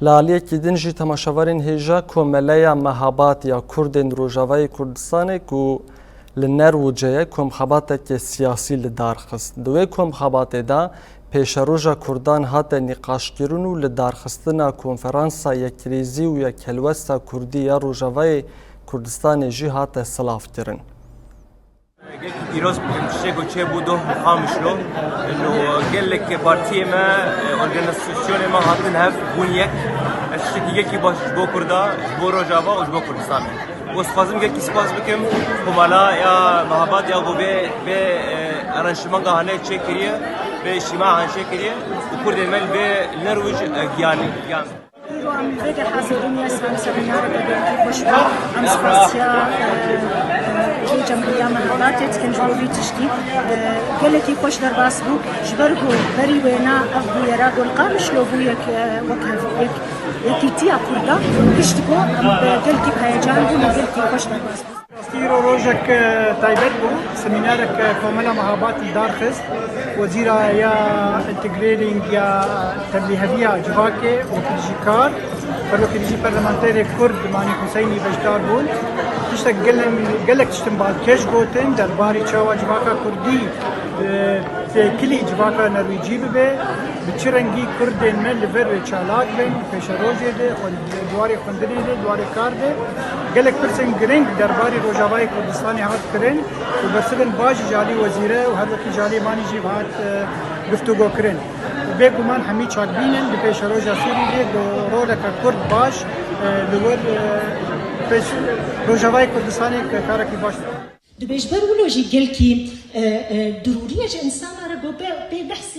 لالیەکی دنجی تەماشەوەرین هێژە کۆمەلەیە مەهابات یا کوردên Rojavayê Kurdistanê ku li Nerwûceyê komxebateke siyasî li darxist. Di wê komxebatê de pêşeroja Kurdan hate nîqaşkirin û li darxistina konferansa Yekrêzî û Yekhelwesta Kurdî ya Rojavayê Kurdistanê jî hate silavkirin. دیروز شکو چه بودو خامشلو انه قال لك بارتي ما اورجانيزاسيون ما هاتن هاف بونيك الشكل يكي باش بو كردا بو روجافا و بو كردستان وسپازم يكي سپاس بكم كمالا يا مهابات يا بو به ارانشمان غانه چكريه به اجتماع هان چكريه وكرد مل به نرويج يعني Vega حاضرين يا سمينار بدي بشرى عن سباسيا جمعية مهابات كان جوابي تشكي قالت خوش درباس بو جبرهو بري وينا أبو يراد والقامش لو بو يك وكهف يكيتيا كردا كشتكو قلتي بهيجان بو قلتي خوش درباس بو ستيرو روجك تايبت بو سمينارك كوملا مهابات الدارخز وزيرة يا انتجريلينج يا تبليهبية جواكي وكرجيكار فرلو كرجي برلمانتيري كرد ماني حسيني بجدار بول تشتك قلك تشتم بعد كيش قوتين درباري تشاوا جواكا كردي في كلي جواكا نرويجي ببي بچرنگی کردین من لور چالاک بین پیشروزی ده و دواری خندری ده دواری کار ده گلک پرسن گرنگ درباری روجاوای کردستانی هات کرن و برسبن باج جالی وزیره و هر وقت جالی مانی جی هات گفتگو کرن و بگمان همی چاک بینن به پیشروزی سوری ده دو رولک کرد باش لور روجاوای کردستانی کارکی باش دبیش برولوژی گل کی ضروریه انسان را به